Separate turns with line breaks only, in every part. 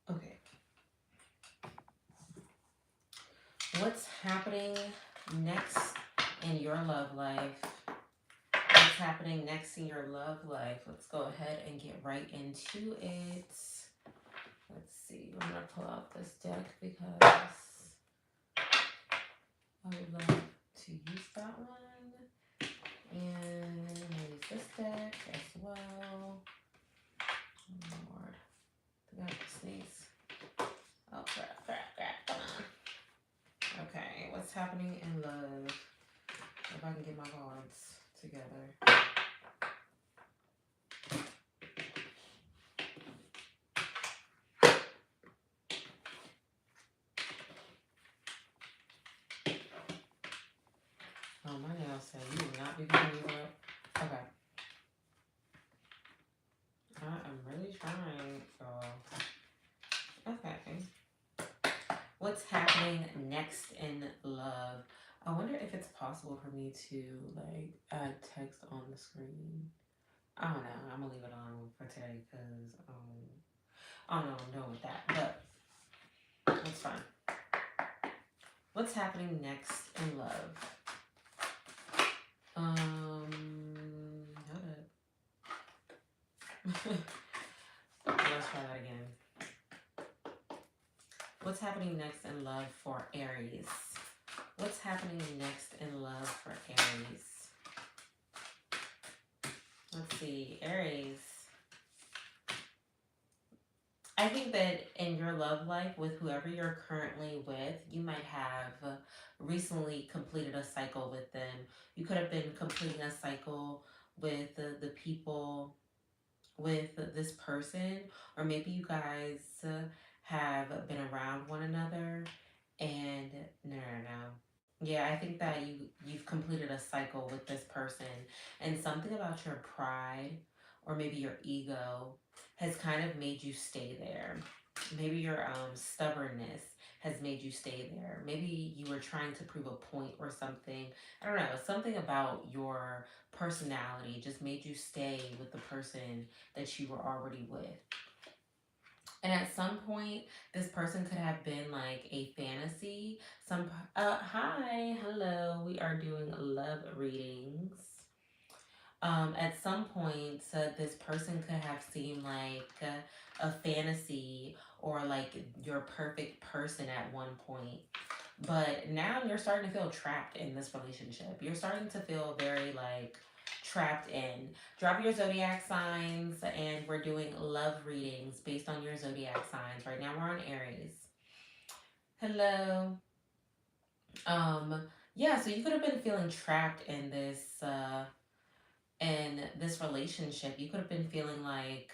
Okay. What's happening next in your love life? What's happening next in your love life? Let's go ahead and get right into it. Let's see. I'm going to pull out this deck because I would love to use that one. And use this deck as well. Oh, Lord. I have to sneeze. Oh, crap. Come on. Okay. What's happening in love? If I can get my cards together. Oh, my nails say you will not be picking these up. Okay. I am really trying, so. Okay. What's happening next in love? I wonder if it's possible for me to, like, add text on the screen. I don't know. I'm gonna leave it on for today because, I don't know what I'm doing with that, but it's fine. What's happening next in love? Hold up. Let's try that again. What's happening next in love for Aries? What's happening next in love for Aries? Let's see, Aries. I think that in your love life with whoever you're currently with, you might have recently completed a cycle with them. You could have been completing a cycle with the people, with this person, or maybe you guys have been around one another. And no. Yeah, I think that you've completed a cycle with this person, and something about your pride or maybe your ego has kind of made you stay there. Maybe your stubbornness has made you stay there. Maybe you were trying to prove a point or something. I don't know. Something about your personality just made you stay with the person that you were already with. And at some point, this person could have been like a fantasy. Hi, hello. We are doing love readings. At some point, this person could have seemed like a fantasy or like your perfect person at one point. But now you're starting to feel trapped in this relationship. You're starting to feel very like trapped in. Drop your zodiac signs, and we're doing love readings based on your zodiac signs. Right now, we're on Aries. Hello. Yeah, so you could have been feeling trapped in this relationship. You could have been feeling like,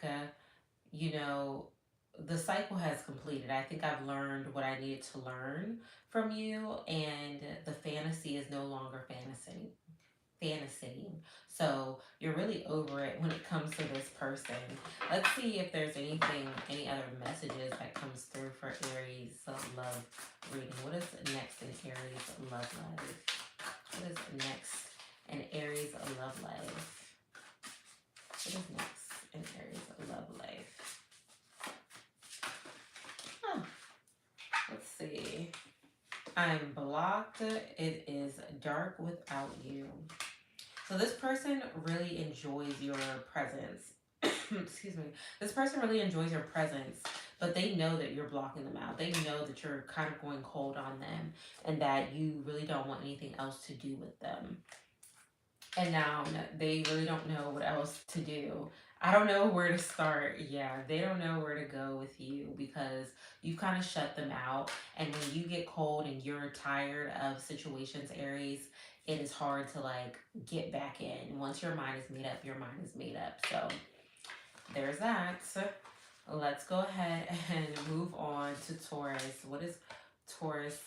you know, the cycle has completed. I think I've learned what I needed to learn from you, and the fantasy is no longer fantasying. So you're really over it when it comes to this person. Let's see if there's any other messages that comes through for Aries love reading. What is next in Aries love life? What is next in Aries love life? What is next in Aries love life? Huh. Let's see. I'm blocked. It is dark without you. So this person really enjoys your presence. Excuse me. This person really enjoys your presence, but they know that you're blocking them out. They know that you're kind of going cold on them and that you really don't want anything else to do with them. And now they really don't know what else to do. I don't know where to start. Yeah, they don't know where to go with you because you've kind of shut them out. And when you get cold and you're tired of situations, Aries, it is hard to like get back in. Once your mind is made up, your mind is made up. So there's that. Let's go ahead and move on to Taurus. What is Taurus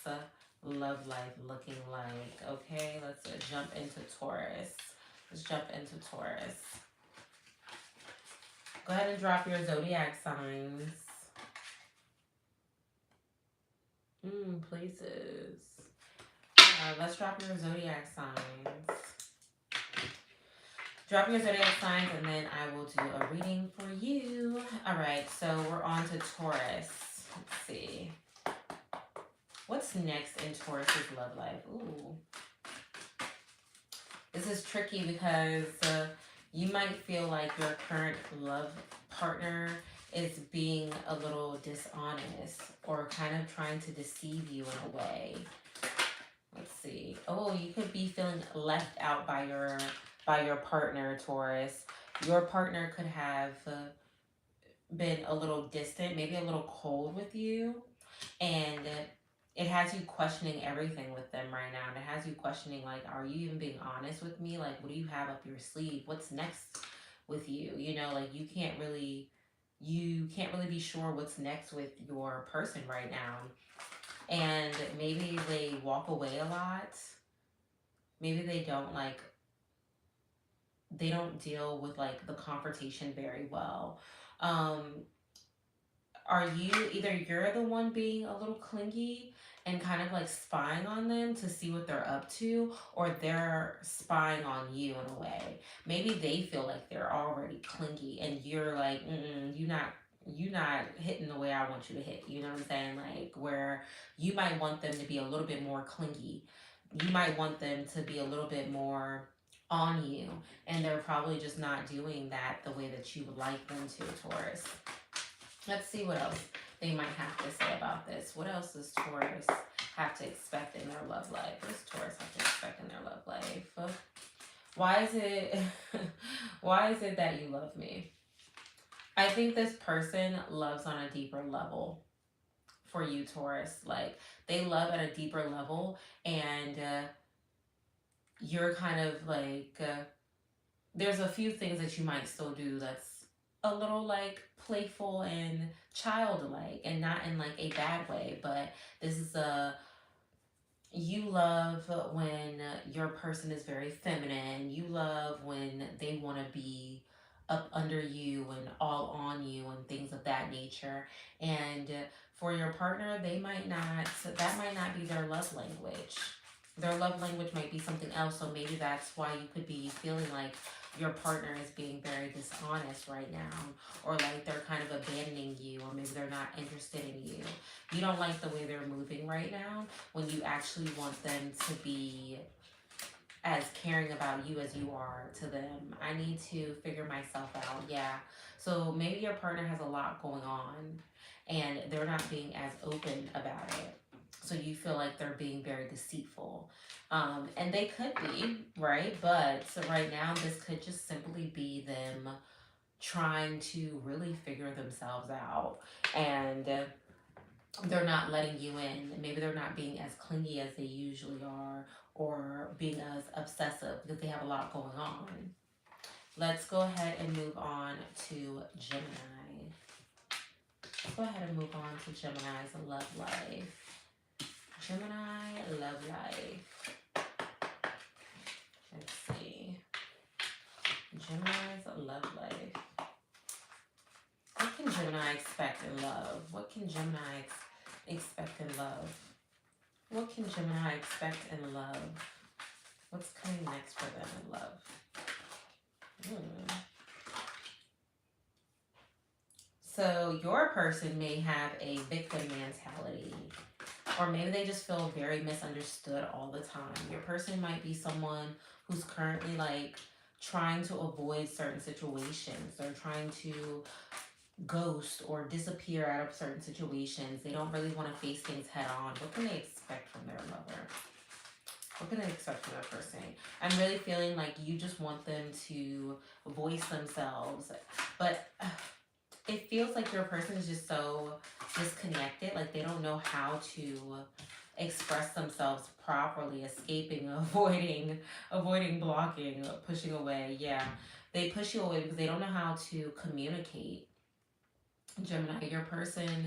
love life looking like? Okay, let's jump into Taurus. Let's jump into Taurus. Go ahead and drop your zodiac signs. Places. Let's drop your zodiac signs. Drop your zodiac signs and then I will do a reading for you. All right, so we're on to Taurus. Let's see. What's next in Taurus's love life? Ooh. This is tricky because you might feel like your current love partner is being a little dishonest or kind of trying to deceive you in a way. Let's see. Oh, you could be feeling left out by your partner, Taurus. Your partner could have been a little distant, maybe a little cold with you, and it has you questioning everything with them right now. And it has you questioning, like, are you even being honest with me? Like, what do you have up your sleeve? What's next with you? You know, like you can't really be sure what's next with your person right now. And maybe they walk away a lot. Maybe they don't deal with like the confrontation very well. Um, are you either you're the one being a little clingy and kind of like spying on them to see what they're up to, or they're spying on you in a way? Maybe they feel like they're already clingy and you're like, you not hitting the way I want you to hit. You know what I'm saying? Like where you might want them to be a little bit more clingy. You might want them to be a little bit more on you, and they're probably just not doing that the way that you would like them to, Taurus. Let's see what else they might have to say about this. What else does Taurus have to expect in their love life? What does Taurus have to expect in their love life? Why is it why is it that you love me? I think this person loves on a deeper level for you, Taurus. Like they love at a deeper level, and you're kind of like there's a few things that you might still do that's a little like playful and childlike and not in like a bad way, but this is a you love when your person is very feminine. You love when they want to be up under you and all on you and things of that nature. And for your partner, that might not be their love language. Their love language might be something else. So maybe that's why you could be feeling like your partner is being very dishonest right now, or like they're kind of abandoning you, or maybe they're not interested in you. You don't like the way they're moving right now when you actually want them to be as caring about you as you are to them. I need to figure myself out. Yeah. So maybe your partner has a lot going on and they're not being as open about it. So you feel like they're being very deceitful. And they could be, right? But so right now, this could just simply be them trying to really figure themselves out. And they're not letting you in. Maybe they're not being as clingy as they usually are, or being as obsessive because they have a lot going on. Let's go ahead and move on to Gemini. Let's go ahead and move on to Gemini's love life. Gemini love life. Let's see. Gemini's love life. What can Gemini expect in love? What can Gemini expect in love? What can Gemini expect in love? What's coming next for them in love? So your person may have a victim mentality, or maybe they just feel very misunderstood all the time. Your person might be someone who's currently like trying to avoid certain situations. They're trying to ghost or disappear out of certain situations. They don't really want to face things head on. What can they expect from their lover? What can they expect from their person? I'm really feeling like you just want them to voice themselves, but it feels like your person is just so disconnected. Like they don't know how to express themselves properly, escaping, avoiding, blocking, pushing away. Yeah, they push you away because they don't know how to communicate. Gemini, your person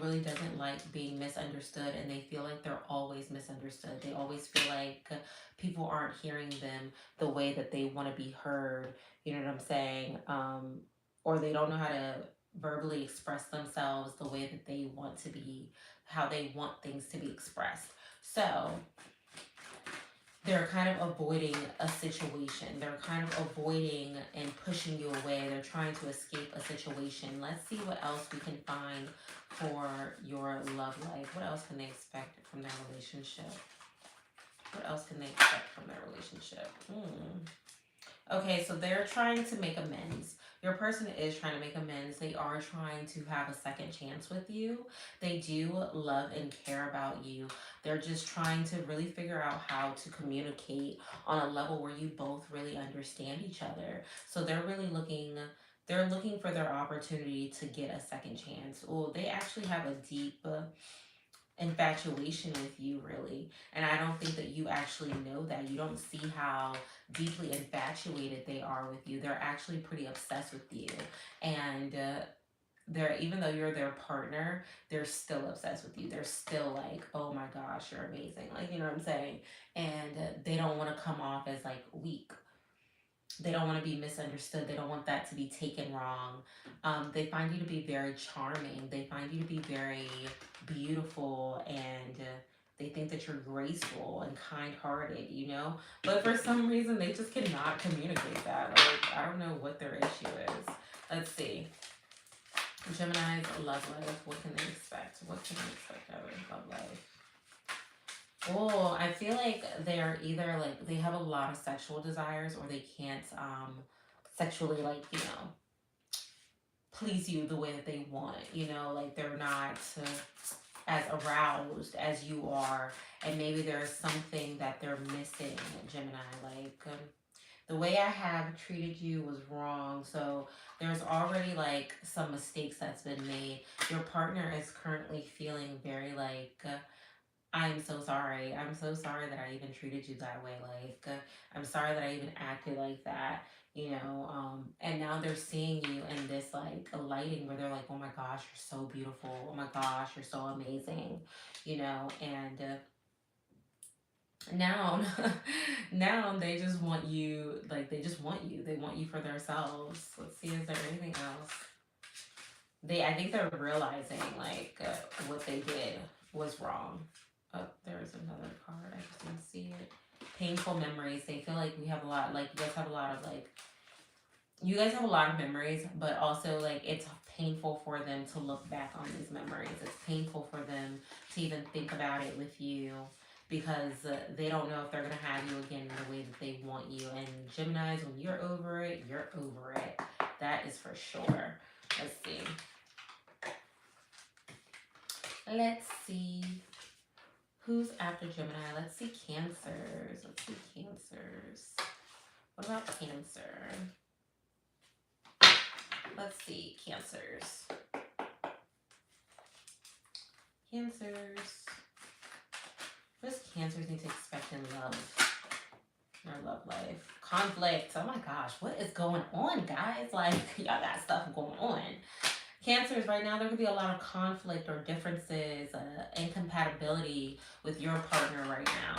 really doesn't like being misunderstood, and they feel like they're always misunderstood. They always feel like people aren't hearing them the way that they want to be heard. You know what I'm saying? Or they don't know how to verbally express themselves the way that they want to be, how they want things to be expressed. So they're kind of avoiding a situation. They're kind of avoiding and pushing you away. They're trying to escape a situation. Let's see what else we can find for your love life. What else can they expect from their relationship? What else can they expect from their relationship? Okay, so they're trying to make amends. Your person is trying to make amends. They are trying to have a second chance with you. They do love and care about you. They're just trying to really figure out how to communicate on a level where you both really understand each other. So they're looking for their opportunity to get a second chance. Oh, they actually have a deep infatuation with you, really. And I don't think that you actually know that. You don't see how deeply infatuated they are with you. They're actually pretty obsessed with you. And they're, even though you're their partner, they're still obsessed with you. They're still like, oh my gosh, you're amazing. Like, you know what I'm saying? And they don't want to come off as like weak. They don't want to be misunderstood. They don't want that to be taken wrong. They find you to be very charming. They find you to be very beautiful, and they think that you're graceful and kind-hearted, you know? But for some reason, they just cannot communicate that. Like, I don't know what their issue is. Let's see. Gemini's love life. What can they expect? What can they expect out of their love life? Oh, I feel like they're either like they have a lot of sexual desires, or they can't sexually, like, you know, please you the way that they want, you know, like they're not as aroused as you are, and maybe there's something that they're missing, Gemini, like the way I have treated you was wrong. So there's already like some mistakes that's been made. Your partner is currently feeling very like I'm so sorry. I'm so sorry that I even treated you that way. Like, I'm sorry that I even acted like that, you know. And now they're seeing you in this like a lighting where they're like, oh my gosh, you're so beautiful. Oh my gosh, you're so amazing, you know. And now, now they just want you, like, they just want you. They want you for themselves. Let's see, is there anything else? I think they're realizing like what they did was wrong. Oh, there's another card. I just didn't see it. Painful memories. They feel like we have a lot. Like, you guys have a lot of like. You guys have a lot of memories, but also like it's painful for them to look back on these memories. It's painful for them to even think about it with you, because they don't know if they're gonna have you again in the way that they want you. And Gemini's, when you're over it, you're over it. That is for sure. Let's see. Let's see. Who's after Gemini? Let's see Cancers. Let's see Cancers. What about Cancer? Let's see Cancers. Cancers. What does Cancers need to expect in love? Their love life. Conflict. Oh my gosh, what is going on, guys? Like, y'all got stuff going on. Cancers, right now there could be a lot of conflict or differences, incompatibility with your partner right now.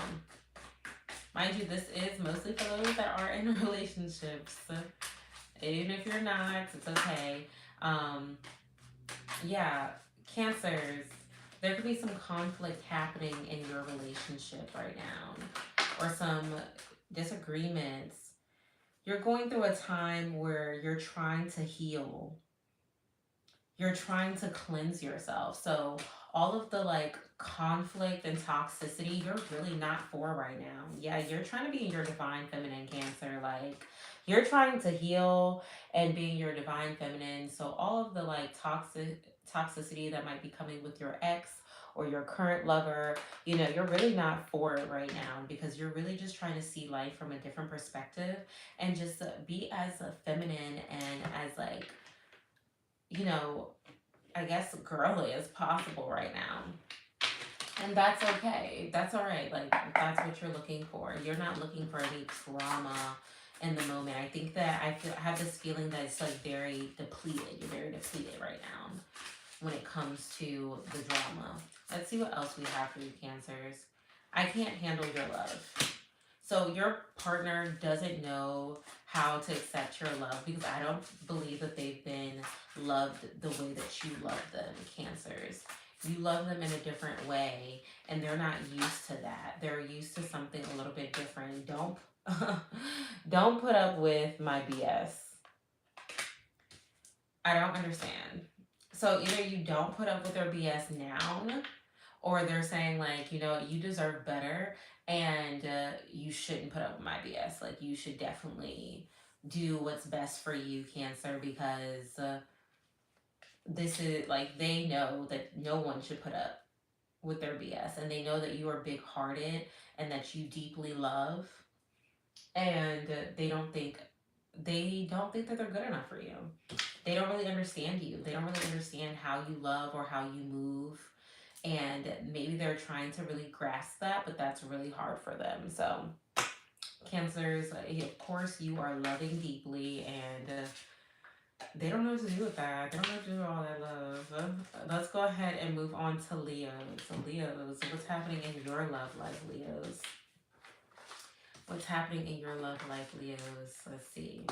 Mind you, this is mostly for those that are in relationships. Even if you're not, it's okay. Yeah, Cancers, there could be some conflict happening in your relationship right now, or some disagreements. You're going through a time where you're trying to heal, you're trying to cleanse yourself. So all of the like conflict and toxicity, you're really not for right now. Yeah, you're trying to be in your divine feminine, Cancer. Like, you're trying to heal and be in your divine feminine. So all of the like toxicity that might be coming with your ex or your current lover, you know, you're really not for it right now, because you're really just trying to see life from a different perspective, and just be as feminine and as like, you know, I guess girly as possible right now. And that's okay. That's all right. Like, that's what you're looking for. You're not looking for any trauma in the moment. I think that I have this feeling that it's like very depleted. You're very depleted right now when it comes to the drama. Let's see what else we have for you, Cancers. I can't handle your love. So your partner doesn't know how to accept your love, because I don't believe that they've been loved the way that you love them, Cancers. You love them in a different way, and they're not used to that. They're used to something a little bit different. Don't don't put up with my BS. I don't understand. So either you don't put up with their BS now, or they're saying like, you deserve better, and you shouldn't put up with my BS. Like you should definitely do what's best for you, Cancer, because this is like they know that no one should put up with their BS, and they know that you are big hearted and that you deeply love, and they don't think that they're good enough for you. They don't really understand you. They don't really understand how you love or how you move. And maybe they're trying to really grasp that, but that's really hard for them. So, Cancers, of course, you are loving deeply, and they don't know what to do with that. They don't know what to do with all that love. Let's go ahead and move on to Leo. So, Leos, what's happening in your love life, Leos? What's happening in your love life, Leos? Let's see.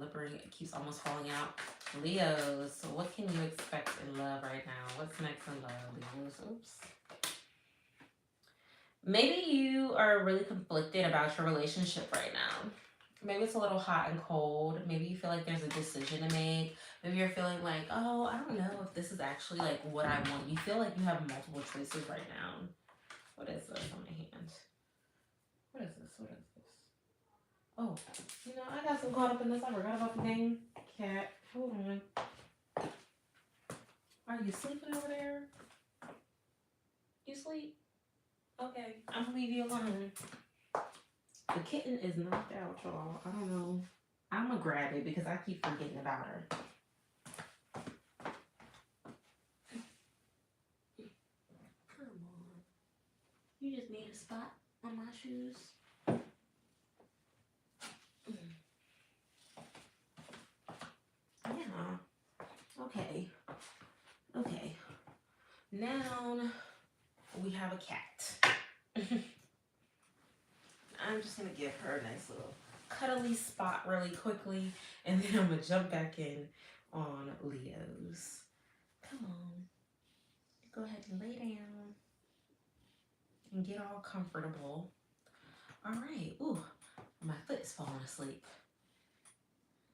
Liberating keeps almost falling out. Leos, so what can you expect in love right now? What's next in love, Leos? Oops. Maybe you are really conflicted about your relationship right now. Maybe it's a little hot and cold. Maybe you feel like there's a decision to make. Maybe you're feeling like, oh, I don't know if this is actually like what I want. You feel like you have multiple choices right now. What is this on my hand? What is this? What is this? Oh, I got so caught up in this. I forgot about the dang cat. Hold on. Are you sleeping over there? You sleep? Okay, I'm gonna leave you alone. The kitten is knocked out, y'all. I don't know. I'm gonna grab it because I keep forgetting about her. Come on. You just made a spot on my shoes. Yeah. Okay. Okay. Now we have a cat. I'm just gonna give her a nice little cuddly spot really quickly, and then I'm gonna jump back in on Leo's. Come on. Go ahead and lay down and get all comfortable. All right. Ooh, my foot is falling asleep.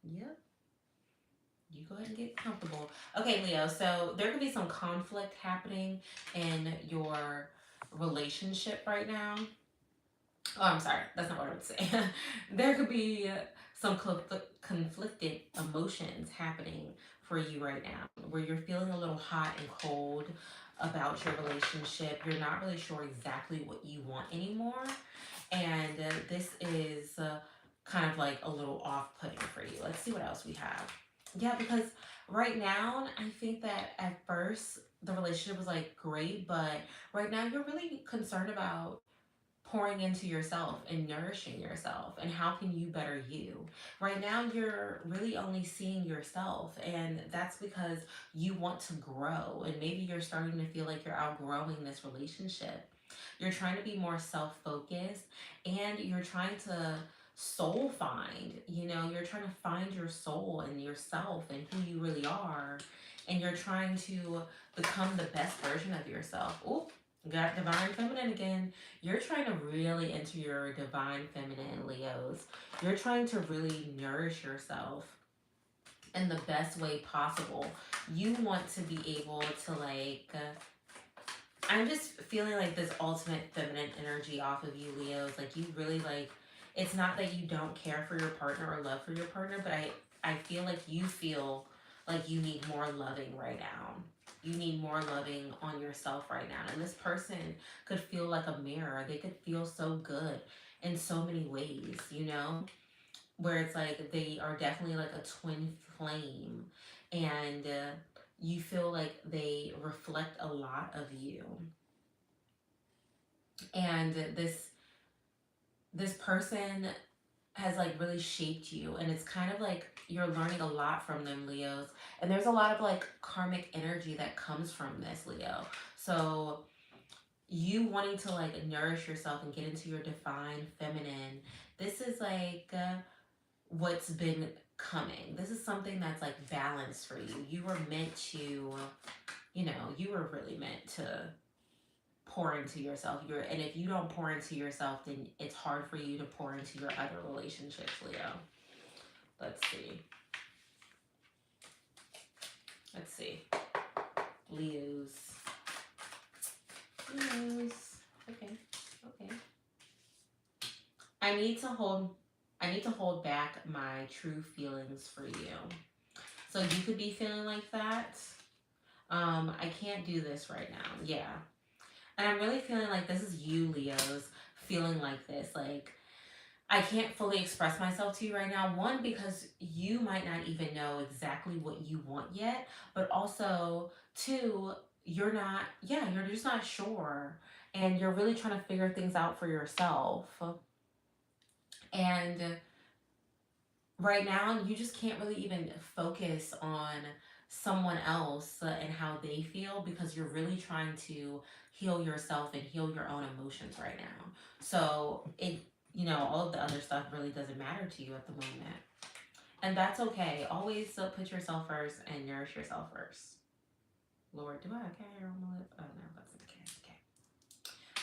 Yep. You go ahead and get comfortable. Okay, Leo, so there could be some conflict happening in your relationship right now. Oh, I'm sorry. That's not what I would say. There could be some conflicted emotions happening for you right now, where you're feeling a little hot and cold about your relationship. You're not really sure exactly what you want anymore. And this is kind of like a little off putting for you. Let's see what else we have. Yeah, because right now, I think that at first the relationship was like great, but right now you're really concerned about pouring into yourself and nourishing yourself, and how can you better you. Right now you're really only seeing yourself, and that's because you want to grow, and maybe you're starting to feel like you're outgrowing this relationship. You're trying to be more self-focused, and you're trying to soul find, you're trying to find your soul and yourself and who you really are, and you're trying to become the best version of yourself. Oh, got divine feminine again. You're trying to really enter your divine feminine, Leos. You're trying to really nourish yourself in the best way possible. You want to be able to I'm just feeling like this ultimate feminine energy off of you, Leos. Like you really like, it's not that you don't care for your partner or love for your partner, but I feel like you feel like you need more loving right now. You need more loving on yourself right now. And this person could feel like a mirror. They could feel so good in so many ways, where it's like they are definitely like a twin flame. And you feel like they reflect a lot of you. And this person has like really shaped you, and it's kind of like you're learning a lot from them, Leos. And there's a lot of like karmic energy that comes from this, Leo. So you wanting to like nourish yourself and get into your divine feminine, this is like what's been coming. This is something that's like balanced for you. You were meant to, you were really meant to pour into yourself. And if you don't pour into yourself, then it's hard for you to pour into your other relationships, Leo. Let's see. Let's see. Leos. Leos. Okay. Okay. I need to hold back my true feelings for you. So you could be feeling like that. I can't do this right now. Yeah. And I'm really feeling like this is you, Leos, feeling like this. Like, I can't fully express myself to you right now. One, because you might not even know exactly what you want yet. But also, two, you're just not sure. And you're really trying to figure things out for yourself. And right now, you just can't really even focus on someone else and how they feel because you're really trying to heal yourself and heal your own emotions right now. So all of the other stuff really doesn't matter to you at the moment. And that's okay. Always put yourself first and nourish yourself first. Lord, do I have cat hair on my lip? Oh, no, that's okay. Okay.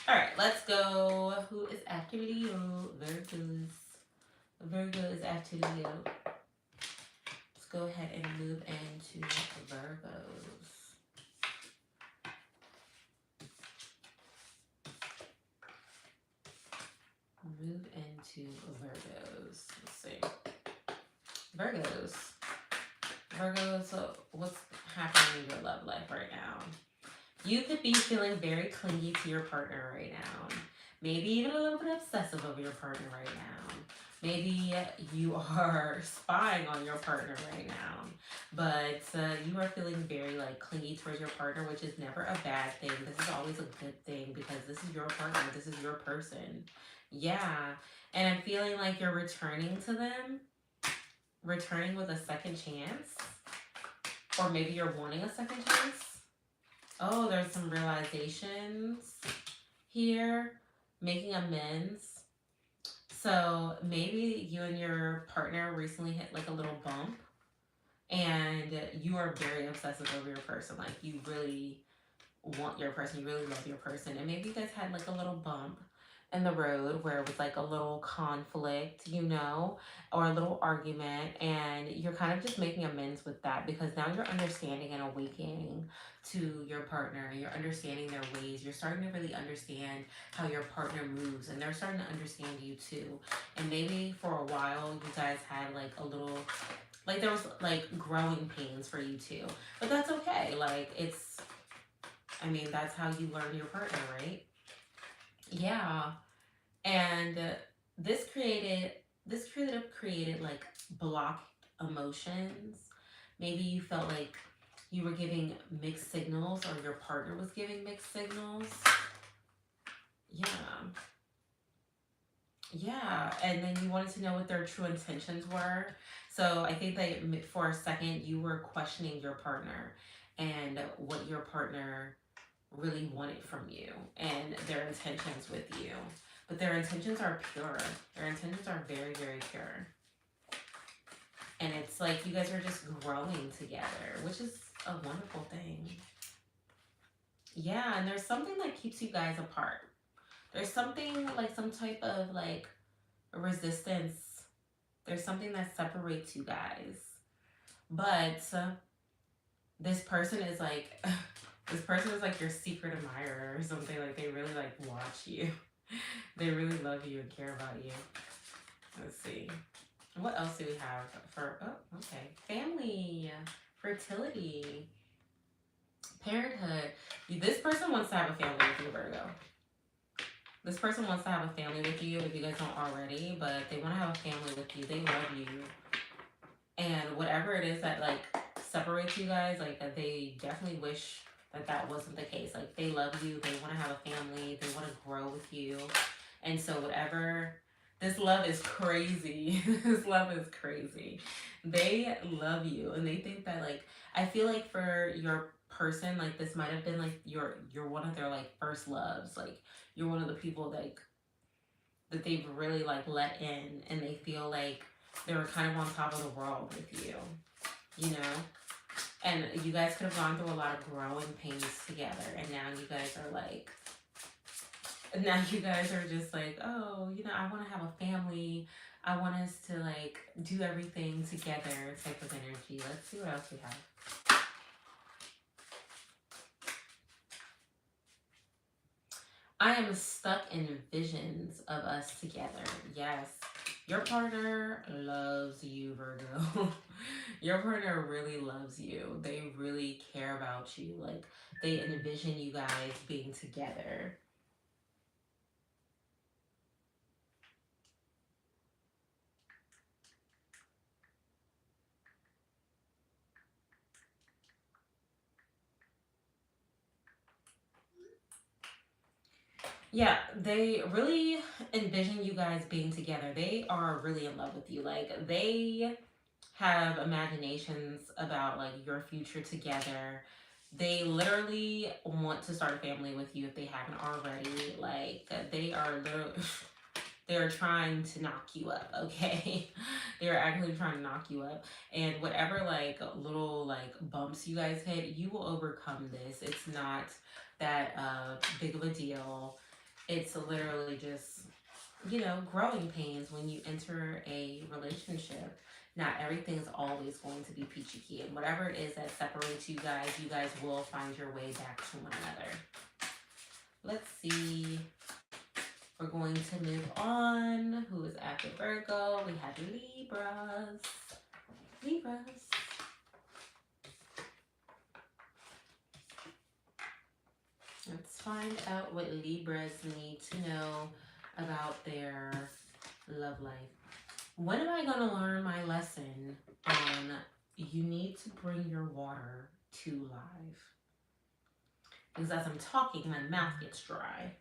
All right, let's go. Who is after Leo? Virgos. Virgo is after Leo. Let's go ahead and move into Virgos. Move into Virgos. Let's see. Virgos. Virgos, so what's happening in your love life right now? You could be feeling very clingy to your partner right now. Maybe even a little bit obsessive over your partner right now. Maybe you are spying on your partner right now. But you are feeling very like clingy towards your partner, which is never a bad thing. This is always a good thing because this is your partner. This is your person. Yeah. And I'm feeling like you're returning to them, returning with a second chance. Or maybe you're wanting a second chance. Oh, there's some realizations here, making amends. So maybe you and your partner recently hit like a little bump and you are very obsessive over your person. Like you really want your person, you really love your person. And maybe you guys had like a little bump in the road where it was like a little conflict, or a little argument, and you're kind of just making amends with that because now you're understanding and awakening to your partner. You're understanding their ways. You're starting to really understand how your partner moves, and they're starting to understand you too. And maybe for a while you guys had like a little like there was like growing pains for you too. But that's okay. That's how you learn your partner, right? Yeah. And this could have created like blocked emotions. Maybe you felt like you were giving mixed signals or your partner was giving mixed signals. Yeah. Yeah, and then you wanted to know what their true intentions were. So I think that for a second you were questioning your partner and what your partner really wanted from you and their intentions with you. But their intentions are pure. Their intentions are very, very pure. And it's like you guys are just growing together, which is a wonderful thing. Yeah, and there's something that keeps you guys apart. There's something like some type of like resistance. There's something that separates you guys. But this person is like this person is like your secret admirer or something. Like they really like watch you. They really love you and care about you. Let's see. What else do we have for okay. Family, fertility, parenthood. This person wants to have a family with you, Virgo. This person wants to have a family with you if you guys don't already, but they want to have a family with you. They love you. And whatever it is that like separates you guys, like that they definitely wish that wasn't the case. Like they love you, they want to have a family, they want to grow with you. And so whatever, this love is crazy. This love is crazy. They love you and they think that like, I feel like for your person, like this might have been like you're one of their like first loves. Like you're one of the people like that they've really like let in and they feel like They were kind of on top of the world with you know? And you guys could have gone through a lot of growing pains together. And now you guys are like, now you guys are just like, oh, I want to have a family. I want us to like do everything together type of energy. Let's see what else we have. I am stuck in visions of us together. Yes. Your partner loves you, Virgo. Your partner really loves you. They really care about you. Like, they envision you guys being together. Yeah, they really envision you guys being together. They are really in love with you. Like, they have imaginations about like your future together. They literally want to start a family with you if they haven't already. Like, they are literally they're trying to knock you up, okay? They're actually trying to knock you up. And whatever like little like bumps you guys hit, you will overcome this. It's not that big of a deal. It's literally just, growing pains when you enter a relationship. Not everything's always going to be peachy keen. And whatever it is that separates you guys will find your way back to one another. Let's see. We're going to move on. Who is after Virgo? We have Libras. Libras. Let's find out what Libras need to know about their love life. When am I going to learn my lesson on you need to bring your water to live? Because as I'm talking, my mouth gets dry.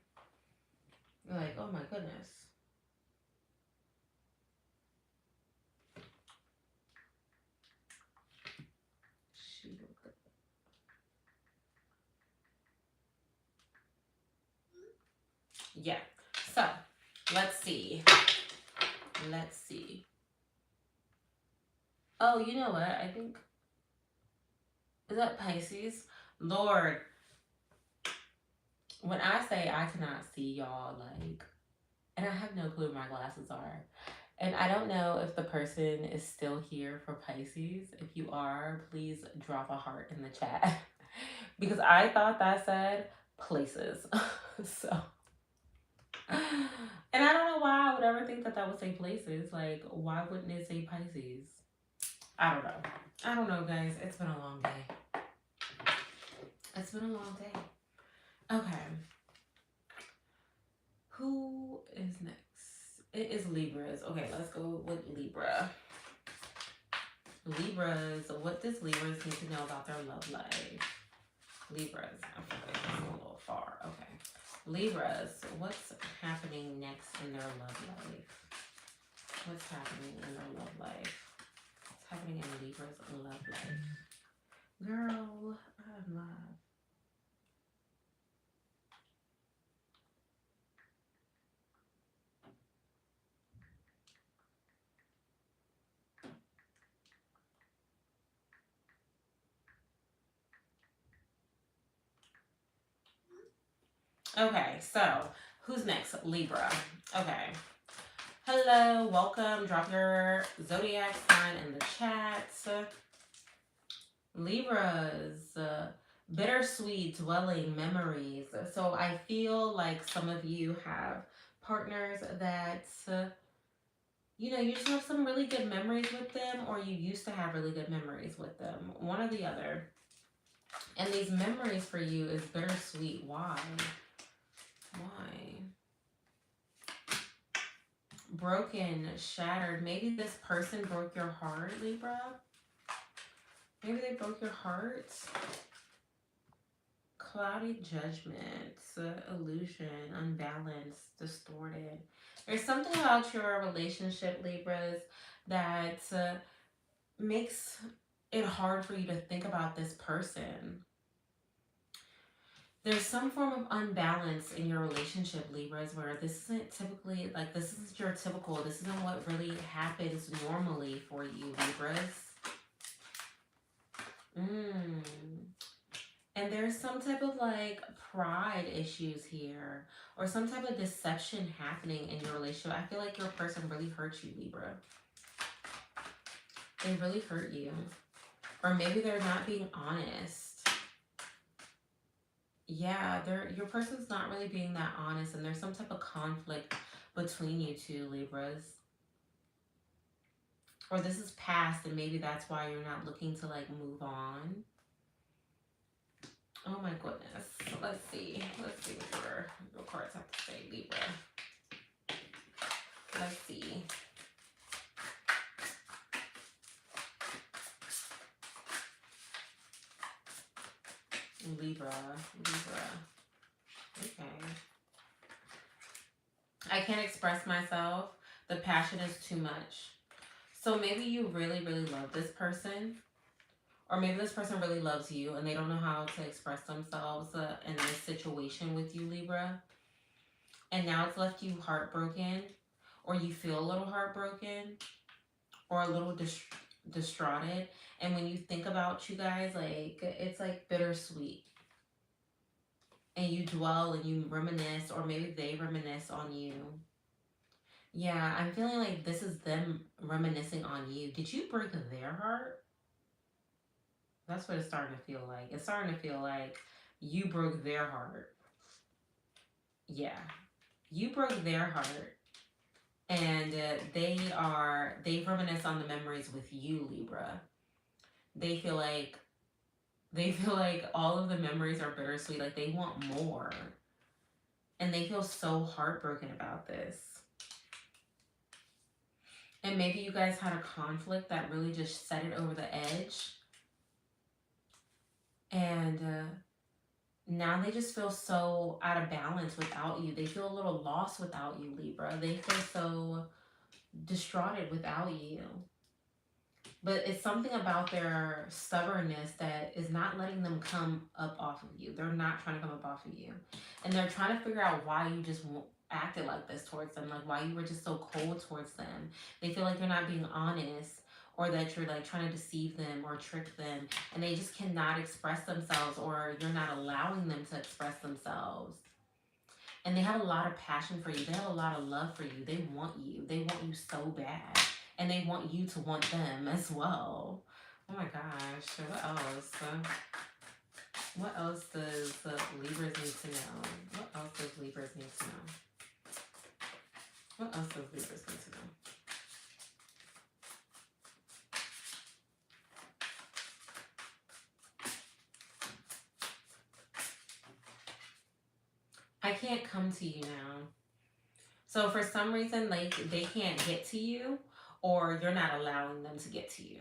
You're like, oh my goodness. Yeah. So, let's see. Let's see. Oh, you know what? I think. Is that Pisces? Lord, when I say I cannot see y'all, like, and I have no clue where my glasses are. And I don't know if the person is still here for Pisces. If you are, please drop a heart in the chat. Because I thought that said places. So. And I don't know why I would ever think that that would say places. Like, why wouldn't it say Pisces? I don't know. I don't know, guys. It's been a long day. It's been a long day. Okay. Who is next? It is Libras. Okay, let's go with Libra. Libras. What does Libras need to know about their love life? Libras. I feel like that's a little far. Okay. Libras. What's happening next in their love life? What's happening in their love life? What's happening in Libra's love life? Girl, I'm live. Okay, so who's next? Libra. Okay. Hello, welcome. Drop your zodiac sign in the chat. Libras, bittersweet dwelling memories. So I feel like some of you have partners that, you just have some really good memories with them, or you used to have really good memories with them. One or the other. And these memories for you is bittersweet. Why? Why? Broken, shattered. Maybe this person broke your heart, Libra. Maybe they broke your heart. Cloudy judgment, illusion, unbalanced, distorted. There's something about your relationship, Libras, that makes it hard for you to think about this person. There's some form of unbalance in your relationship, Libras, where this isn't typically like this isn't your typical, this isn't what really happens normally for you, Libras. Mm. And there's some type of like pride issues here, or some type of deception happening in your relationship. I feel like your person really hurt you, Libra. They really hurt you. Or maybe they're not being honest. Yeah, your person's not really being that honest, and there's some type of conflict between you two, Libras. Or this is past, and maybe that's why you're not looking to like move on. Oh my goodness. Let's see. Let's see what your cards have to say, Libra. Let's see. Libra. Okay. I can't express myself. The passion is too much. So maybe you really, really love this person. Or maybe this person really loves you and they don't know how to express themselves in this situation with you, Libra. And now it's left you heartbroken, or you feel a little heartbroken, or a little distraught. And when you think about you guys, like it's like bittersweet. And you dwell and you reminisce, or maybe they reminisce on you. Yeah, I'm feeling like this is them reminiscing on you. Did you break their heart? That's what it's starting to feel like. It's starting to feel like you broke their heart. Yeah, you broke their heart, and they reminisce on the memories with you, Libra. They feel like all of the memories are bittersweet. Like they want more, and they feel so heartbroken about this. And maybe you guys had a conflict that really just set it over the edge. And now they just feel so out of balance without you. They feel a little lost without you, Libra. They feel so distraught without you. But it's something about their stubbornness that is not letting them come up off of you. They're not trying to come up off of you. And they're trying to figure out why you just acted like this towards them, like why you were just so cold towards them. They feel like you're not being honest, or that you're like trying to deceive them or trick them, and they just cannot express themselves, or you're not allowing them to express themselves. And they have a lot of passion for you. They have a lot of love for you. They want you. They want you so bad. And they want you to want them as well. Oh my gosh. What else? What else does Libras need to know? What else does Libras need to know? What else does Libras need to know? I can't come to you now. So for some reason, like they can't get to you, or you're not allowing them to get to you.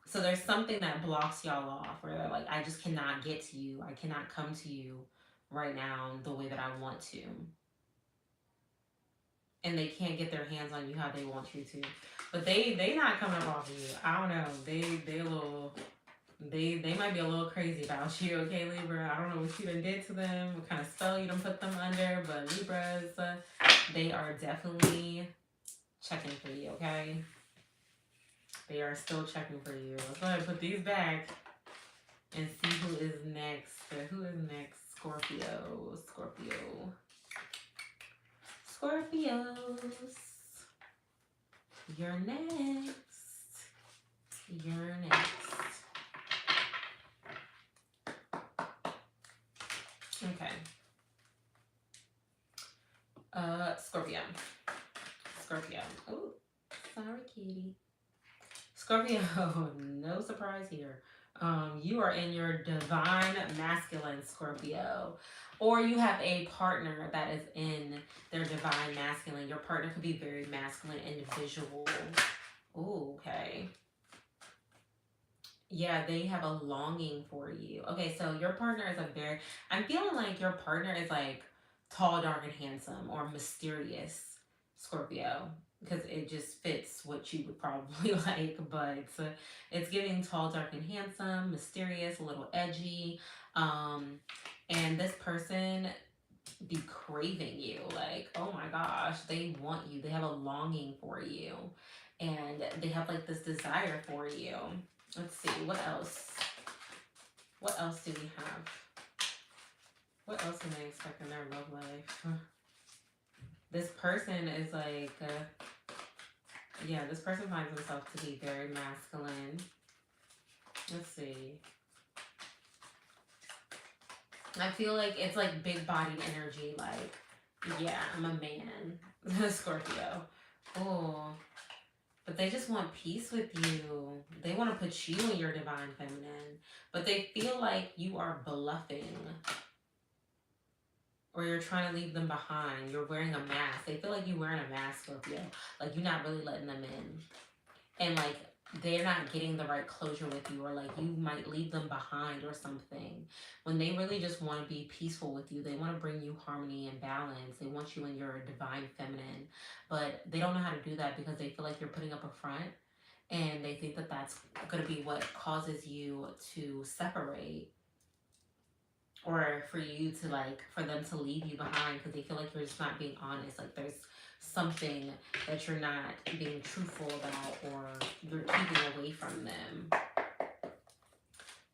So there's something that blocks y'all off, where they're like, I just cannot get to you. I cannot come to you right now the way that I want to. And they can't get their hands on you how they want you to. But they not coming up off of you. I don't know. They a little they might be a little crazy about you, okay, Libra? I don't know what you done did to them, what kind of spell you done put them under, but Libras, they are definitely checking for you, okay? They are still checking for you. Let's go ahead and put these back and see who is next. Who is next? Scorpio. Scorpios. You're next. You're next. Okay. Scorpio. Oh, sorry, kitty. Scorpio, no surprise here. You are in your divine masculine, Scorpio. Or you have a partner that is in their divine masculine. Your partner could be very masculine individual. Ooh, okay. Yeah, they have a longing for you. Okay, so your partner is I'm feeling like your partner is like tall, dark, and handsome, or mysterious. Scorpio, because it just fits what you would probably like. But it's giving tall, dark, and handsome, mysterious, a little edgy. Um, and this person be craving you. Like, oh my gosh, they want you. They have a longing for you. And they have like this desire for you. Let's see, what else? What else do we have? What else can they expect in their love life? This person is like, yeah, this person finds himself to be very masculine. Let's see. I feel like it's like big bodied energy. Like, yeah, I'm a man, Scorpio. Oh, but they just want peace with you. They want to put you in your divine feminine, but they feel like you are bluffing or you're trying to leave them behind. You're wearing a mask. They feel like you're wearing a mask, Scorpio. Like you're not really letting them in. And like they're not getting the right closure with you, or like you might leave them behind or something, when they really just want to be peaceful with you. They want to bring you harmony and balance. They want you in your divine feminine, but they don't know how to do that because they feel like you're putting up a front, and they think that that's going to be what causes you to separate, or for you to like for them to leave you behind because they feel like you're just not being honest. Like there's something that you're not being truthful about, or you're keeping away from them.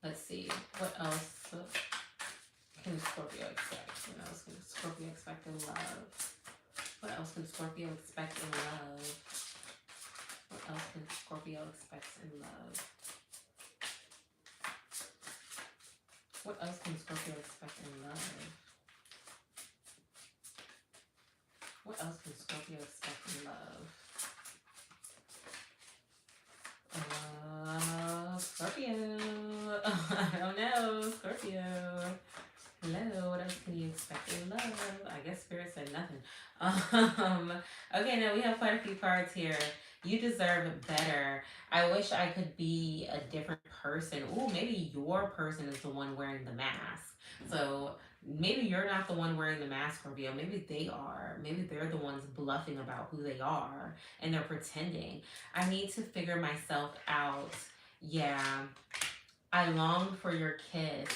Let's see, what else can Scorpio expect? What else can Scorpio expect in love? What else can Scorpio expect in love? What else can Scorpio expect in love? What else can Scorpio expect in love? What else can Scorpio expect in love? Scorpio. I don't know. Scorpio. Hello, what else can you expect in love? I guess Spirit said nothing. Okay, now we have quite a few cards here. You deserve better. I wish I could be a different person. Ooh, maybe your person is the one wearing the mask. So maybe you're not the one wearing the mask, Scorpio. Maybe they are. Maybe they're the ones bluffing about who they are and they're pretending. I need to figure myself out. Yeah. I long for your kiss.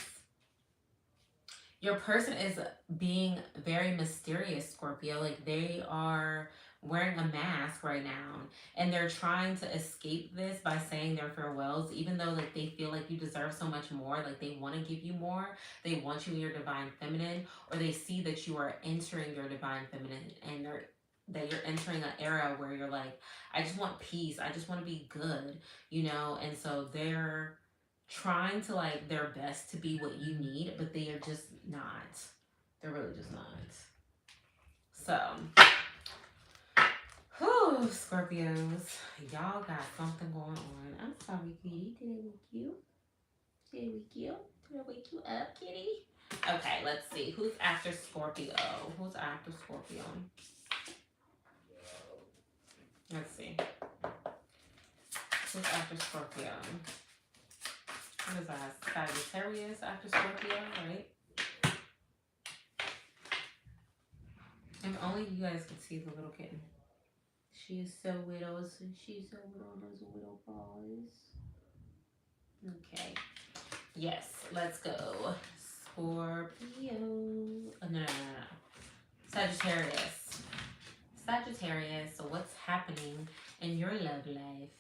Your person is being very mysterious, Scorpio. Like they are wearing a mask right now, and they're trying to escape this by saying their farewells, even though like they feel like you deserve so much more. Like they want to give you more. They want you in your divine feminine, or they see that you are entering your divine feminine, and that you're entering an era where you're like, I just want peace. I just want to be good, and so they're trying to like their best to be what you need, but they are just not. They're really just not. So, whew, Scorpios, y'all got something going on. I'm sorry, kitty. Did I wake you? Did I wake you? Did I wake you up, kitty? Okay, let's see. Who's after Scorpio? Who's after Scorpio? Let's see. Who's after Scorpio? What is that? Sagittarius after Scorpio, right? If only you guys could see the little kitten. She is so widow. She's so widow. There's a widow pause. Okay. Yes, let's go. Scorpio. Oh, no. Sagittarius. Sagittarius. So what's happening in your love life?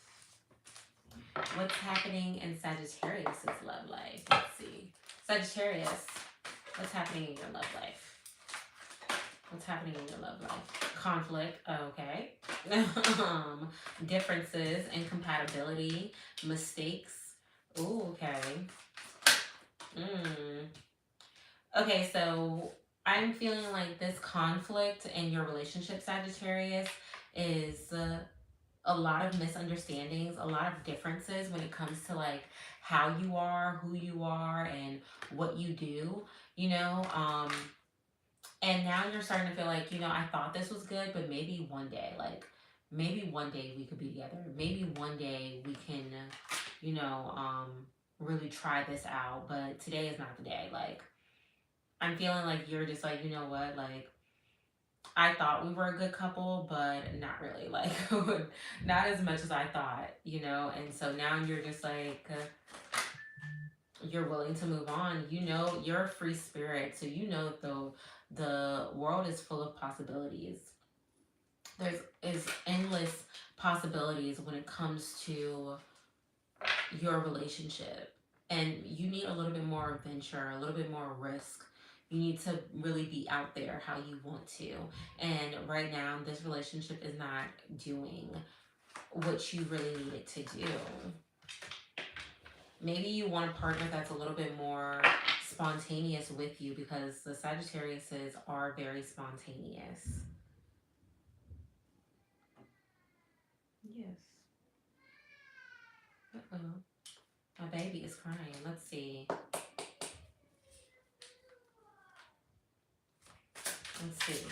What's happening in Sagittarius' love life? Let's see. Sagittarius, what's happening in your love life? What's happening in your love life? Conflict, okay. Differences, incompatibility, mistakes. Ooh, okay. Okay, so I'm feeling like this conflict in your relationship, Sagittarius, is a lot of misunderstandings, a lot of differences when it comes to like how you are, who you are, and what you do, you know. And now you're starting to feel like, I thought this was good, but maybe one day, we could be together. Maybe one day we can, really try this out. But today is not the day. Like, I'm feeling like you're just like, you know what, like, I thought we were a good couple, but not really. Like, not as much as I thought, you know? And so now you're just like, you're willing to move on. You know, you're a free spirit. So you know, the world is full of possibilities. There's is endless possibilities when it comes to your relationship. And you need a little bit more adventure, a little bit more risk. You need to really be out there how you want to. And right now, this relationship is not doing what you really need it to do. Maybe you want a partner that's a little bit more spontaneous with you because the Sagittariuses are very spontaneous. Yes. Uh oh. My baby is crying. Let's see. Let's see.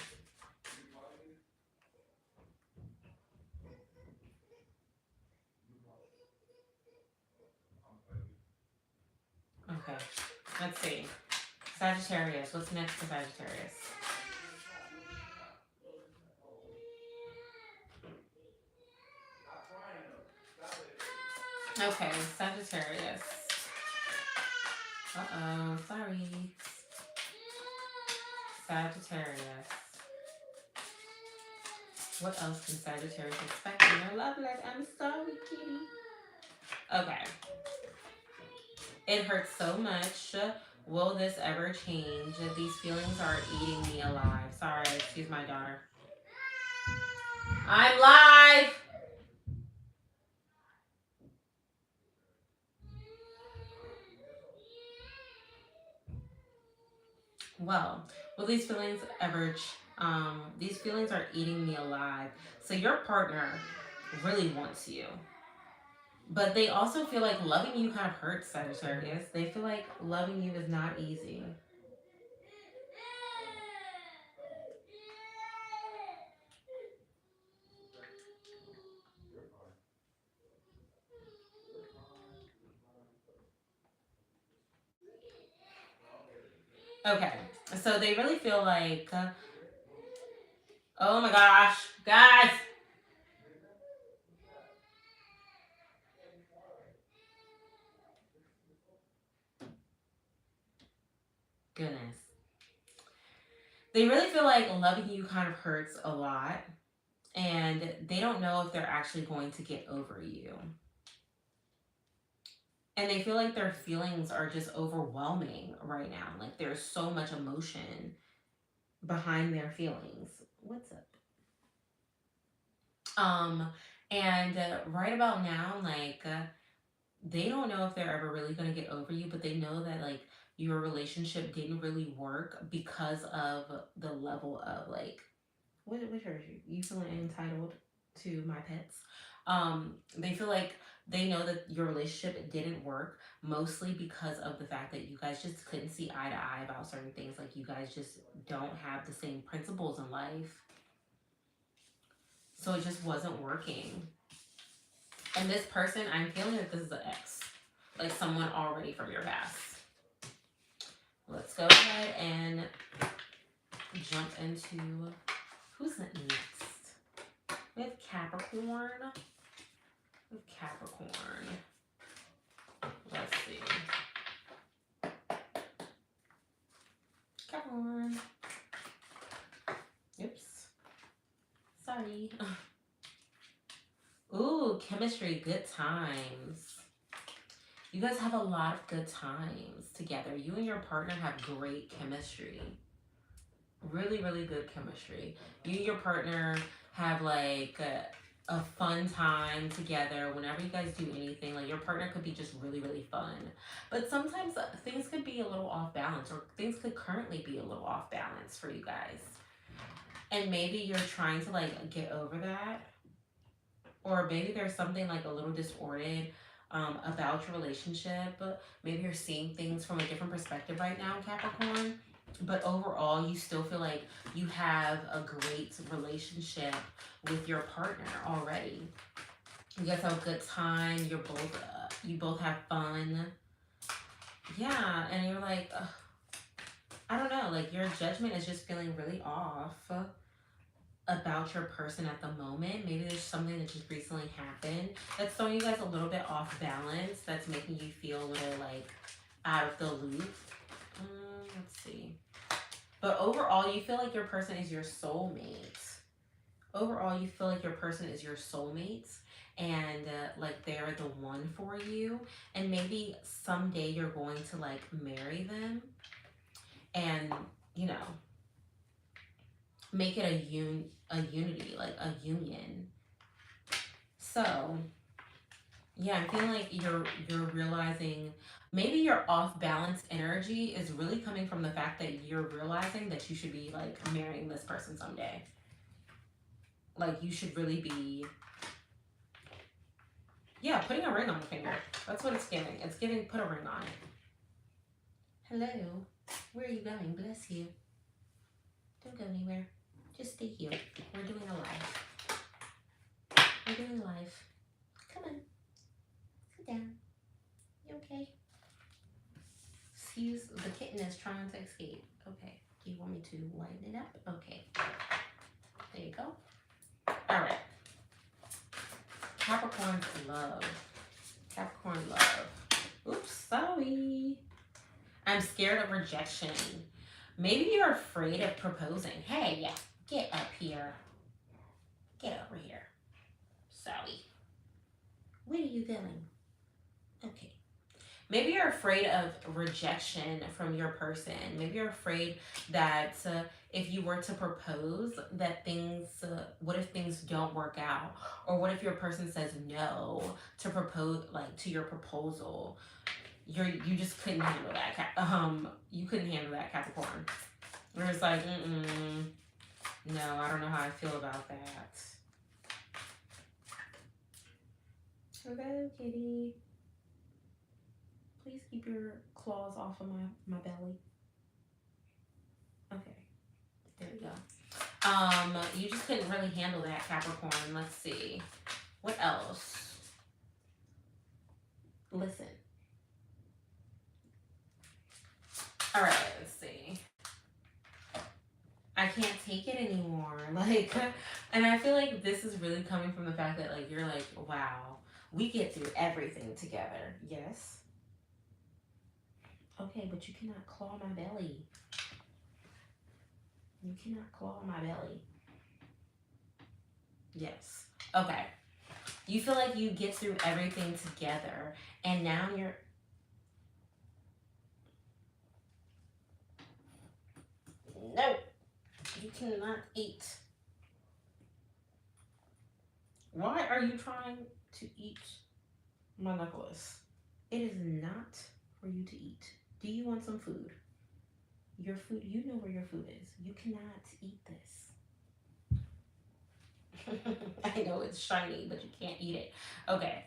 Okay. Let's see. Sagittarius. What's next for Sagittarius? Okay, Sagittarius. Uh oh. Sorry. Sagittarius. What else can Sagittarius expect in their love life? I'm sorry, kitty. Okay. It hurts so much. Will this ever change? These feelings are eating me alive. Sorry, excuse my daughter. I'm live! Well, will these feelings ever these feelings are eating me alive. So your partner really wants you. But they also feel like loving you kind of hurts, Sagittarius. They feel like loving you is not easy. Okay, so they really feel like, oh my gosh, guys, goodness. They really feel like loving you kind of hurts a lot, and they don't know if they're actually going to get over you. And they feel like their feelings are just overwhelming right now. Like there's so much emotion behind their feelings. What's up? Um, and right about now, like they don't know if they're ever really gonna get over you, but they know that like your relationship didn't really work because of the level of like what hurt you? You feeling entitled to my pets? They feel like they know that your relationship didn't work mostly because of the fact that you guys just couldn't see eye to eye about certain things. Like you guys just don't have the same principles in life. So it just wasn't working. And this person, I'm feeling that this is an ex. Like someone already from your past. Let's go ahead and jump into who's next. We have Capricorn. With Capricorn. Let's see. Capricorn. Oops. Sorry. Ooh, chemistry, good times. You guys have a lot of good times together. You and your partner have great chemistry. Really, really good chemistry. You and your partner have like a fun time together whenever you guys do anything. Like your partner could be just really, really fun. But sometimes things could be a little off balance, or things could currently be a little off balance for you guys. And maybe you're trying to like get over that, or maybe there's something like a little disordered about your relationship. Maybe you're seeing things from a different perspective right now, Capricorn. But overall, you still feel like you have a great relationship with your partner already. You guys have a good time. You both have fun. Yeah, and you're like, I don't know, like your judgment is just feeling really off. about your person at the moment. Maybe there's something that just recently happened that's throwing you guys a little bit off balance, that's making you feel a little like out of the loop. Let's see. But overall, you feel like your person is your soulmate. Overall, you feel like your person is your soulmate, and like they're the one for you. And maybe someday you're going to like marry them, and you know, make it a unity, like a union. So yeah, I'm feeling like you're realizing maybe your off balance energy is really coming from the fact that you're realizing that you should be like marrying this person someday. Like you should really be, yeah, putting a ring on the finger. That's what it's giving. It's giving put a ring on it. Hello, where are you going? Bless you. Don't go anywhere. Just stay here. We're doing a live. We're doing live. Come on. Sit down. You okay? Excuse, the kitten is trying to escape. Okay. Do you want me to lighten it up? Okay. There you go. All right. Capricorn love. Capricorn love. Oops, sorry. I'm scared of rejection. Maybe you're afraid of proposing. Hey, get up here. Get over here. Sorry. Where are you going? Okay. Maybe you're afraid of rejection from your person. Maybe you're afraid that if you were to propose, that what if things don't work out? Or what if your person says no to propose, like to your proposal? You just couldn't handle that. You couldn't handle that, Capricorn. You're just like, no, I don't know how I feel about that. Hello, kitty. Please keep your claws off of my belly. Okay, there we go. You just couldn't really handle that, Capricorn. Let's see. What else? Listen. All right, let's see. I can't take it anymore. Like, and I feel like this is really coming from the fact that like you're like, wow, we get through everything together. Yes. Okay, but you cannot claw my belly. You cannot claw my belly. Yes. Okay. You feel like you get through everything together, and now you're. No! You cannot eat. Why are you trying to eat my necklace? It is not for you to eat. Do you want some food? Your food, you know where your food is. You cannot eat this. I know it's shiny, but you can't eat it. Okay.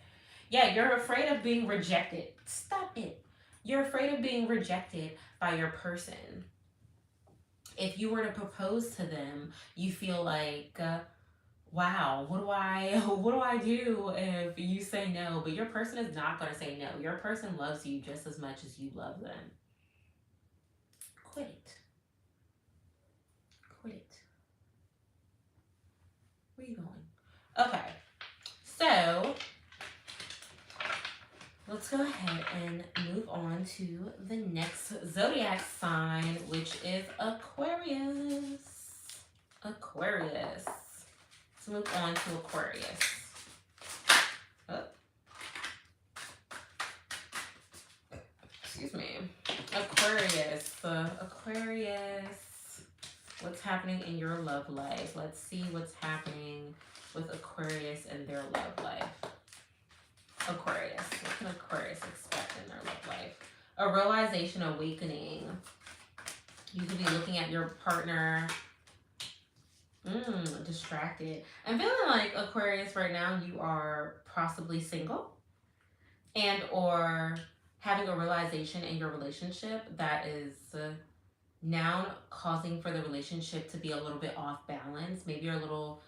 Yeah, you're afraid of being rejected. Stop it. You're afraid of being rejected by your person. If you were to propose to them, you feel like, wow, what do I do if you say no? But your person is not going to say no. Your person loves you just as much as you love them. Quit it. Quit it. Where are you going? Okay. So let's go ahead and move on to the next zodiac sign, which is Aquarius. Aquarius. Let's move on to Aquarius. Oh. Excuse me. Aquarius. Aquarius. What's happening in your love life? Let's see what's happening with Aquarius and their love life. Aquarius. What can Aquarius expect in their love life? A realization awakening. You could be looking at your partner distracted. I'm feeling like Aquarius right now you are possibly single and or having a realization in your relationship that is now causing for the relationship to be a little bit off balance. Maybe you're a little,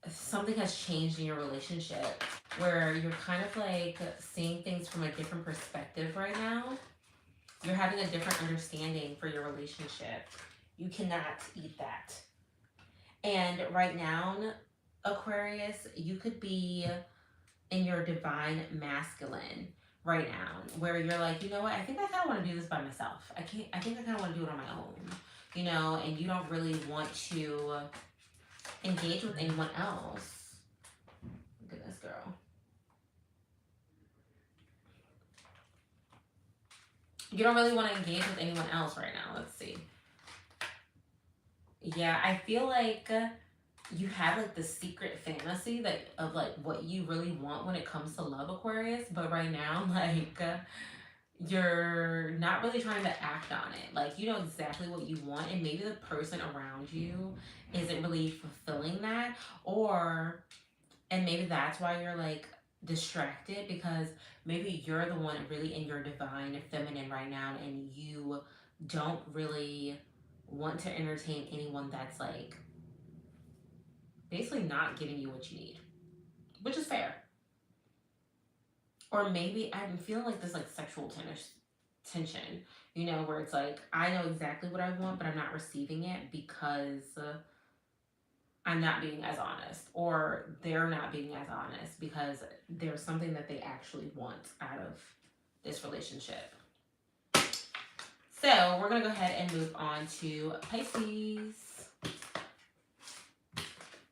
something has changed in your relationship where you're kind of like seeing things from a different perspective right now. You're having a different understanding for your relationship. You cannot eat that. And right now, Aquarius, you could be in your divine masculine right now, where you're like, you know what, I think I kind of want to do this by myself. I think I kind of want to do it on my own, you know, and you don't really want to engage with anyone else. Look at this girl. You don't really want to engage with anyone else right now. Let's see. Yeah, I feel like you have like the secret fantasy that of like what you really want when it comes to love, Aquarius, but right now like you're not really trying to act on it. Like you know exactly what you want, and maybe the person around you isn't really fulfilling that, or and maybe that's why you're like distracted, because maybe you're the one really in your divine feminine right now, and you don't really want to entertain anyone that's like basically not giving you what you need, which is fair. Or maybe I'm feeling like this like sexual tension, you know, where it's like I know exactly what I want, but I'm not receiving it because I'm not being as honest, or they're not being as honest because there's something that they actually want out of this relationship. So we're gonna go ahead and move on to Pisces.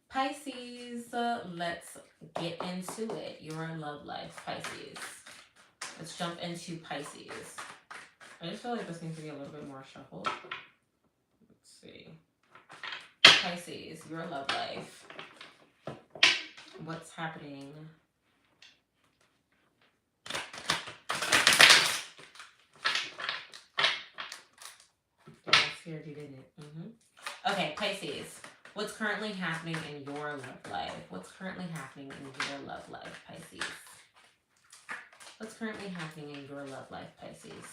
Pisces, let's get into it. Your love life, Pisces. Let's jump into Pisces. I just feel like this needs to be a little bit more shuffled. Let's see. Pisces, your love life. What's happening? I scared you, didn't it? Okay, Pisces. What's currently happening in your love life? What's currently happening in your love life, Pisces? What's currently happening in your love life, Pisces?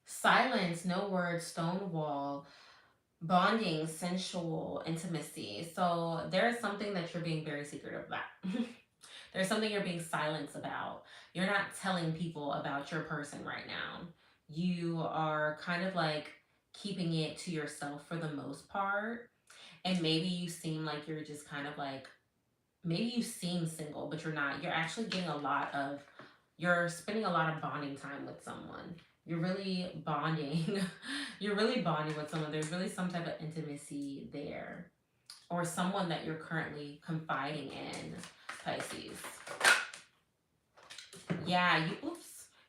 Silence, no words, stone wall, bonding, sensual, intimacy. So there is something that you're being very secretive about. There's something you're being silenced about. You're not telling people about your person right now. You are kind of like keeping it to yourself for the most part. And maybe you seem like you're just kind of like, maybe you seem single, but you're not. You're actually getting a lot of, you're spending a lot of bonding time with someone. You're really bonding. You're really bonding with someone. There's really some type of intimacy there, or someone that you're currently confiding in, Pisces. Yeah,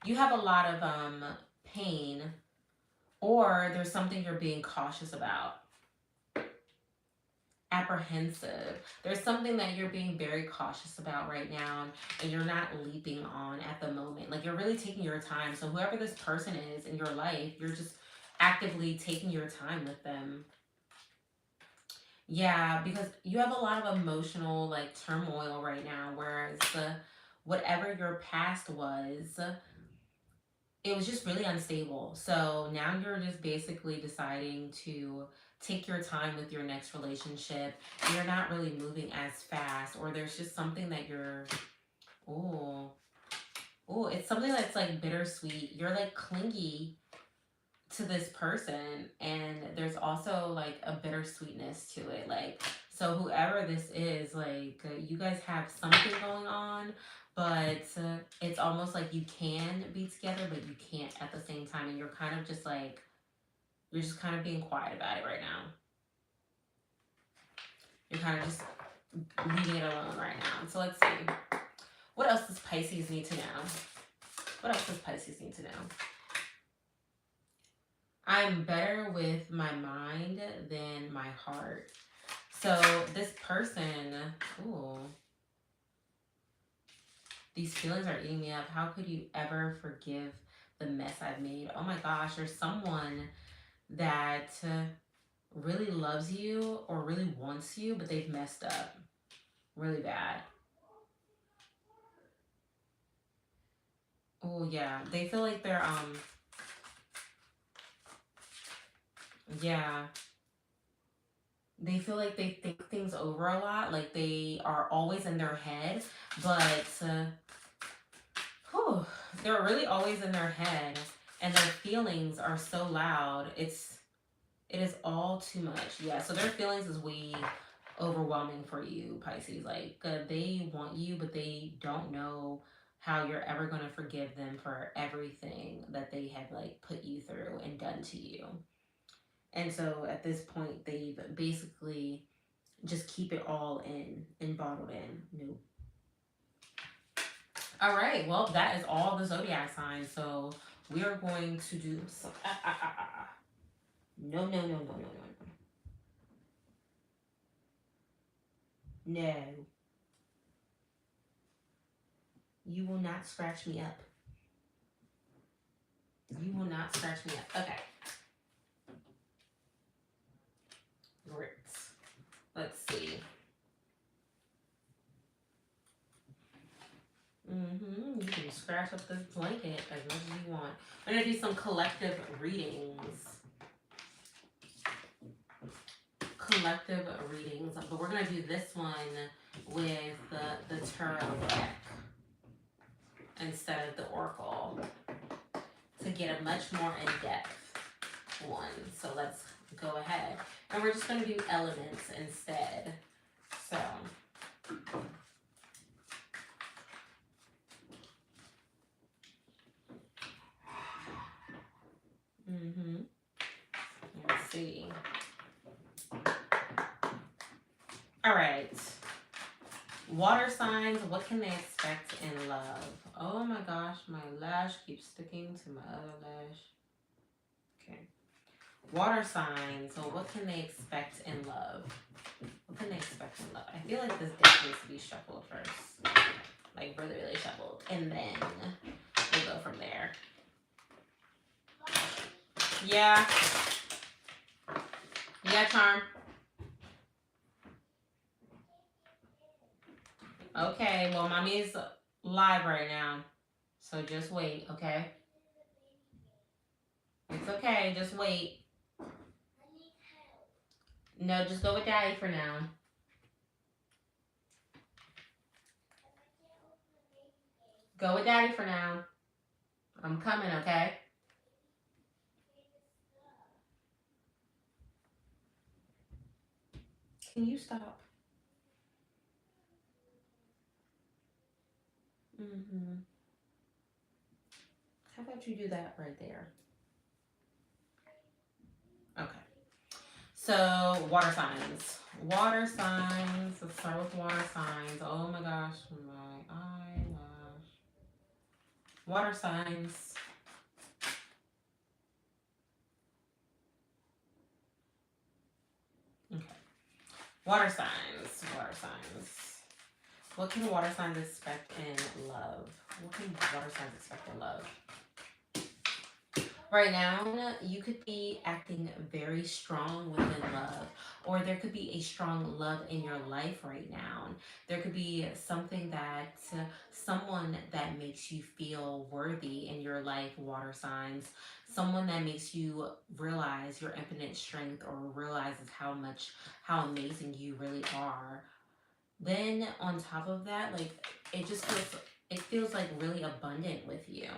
you have a lot of pain, or there's something you're being cautious about. Apprehensive. There's something that you're being very cautious about right now, and you're not leaping on at the moment. Like you're really taking your time. So whoever this person is in your life, you're just actively taking your time with them. Yeah, because you have a lot of emotional like turmoil right now, whereas whatever your past was, it was just really unstable. So now you're just basically deciding to take your time with your next relationship. You're not really moving as fast, or there's just something that you're, oh, oh, it's something that's like bittersweet. You're like clingy to this person, and there's also like a bittersweetness to it. Like, so whoever this is, like, you guys have something going on, but it's almost like you can be together, but you can't at the same time, and you're kind of just like, you're just kind of being quiet about it right now. You're kind of just leaving it alone right now. So let's see. What else does Pisces need to know? What else does Pisces need to know? I'm better with my mind than my heart. So this person, ooh, these feelings are eating me up. How could you ever forgive the mess I've made? Oh my gosh, there's someone that really loves you or really wants you, but they've messed up really bad. Oh yeah, they feel like they're yeah, they feel like they think things over a lot, like they are always in their head, but whew, they're really always in their head, and their feelings are so loud. It is all too much. Yeah, so their feelings is way overwhelming for you, Pisces. Like they want you, but they don't know how you're ever going to forgive them for everything that they have like put you through and done to you. And so at this point, they've basically just keep it all in and bottled in. Nope. All right. Well, that is all the zodiac signs. So we are going to do some. No, no, no, no, no, no, no. No. You will not scratch me up. You will not scratch me up. Okay. Great. Let's see. You can scratch up this blanket as much as you want. I'm gonna do some collective readings. But we're gonna do this one with the tarot deck instead of the oracle to get a much more in-depth one. So let's go ahead. And we're just gonna do elements instead. So let's see. All right. Water signs, what can they expect in love? Oh my gosh, my lash keeps sticking to my other lash. Okay. Water signs, so what can they expect in love? What can they expect in love? I feel like this deck needs to be shuffled first. Like really, really shuffled. And then we'll go from there. Yeah. Yeah, Charm. Okay, well, mommy's live right now. So just wait, okay? It's okay, just wait. No, just go with daddy for now. Go with daddy for now. I'm coming, okay? Can you stop? How about you do that right there? Okay. So, water signs. Water signs. Let's start with water signs. Oh my gosh, my eyelash. Water signs. Okay. Water signs. Water signs. What can water signs expect in love? What can water signs expect in love? Right now, you could be acting very strong within love, or there could be a strong love in your life right now. There could be something that someone that makes you feel worthy in your life, water signs, someone that makes you realize your infinite strength or realizes how amazing you really are. Then on top of that, like it feels like really abundant with you.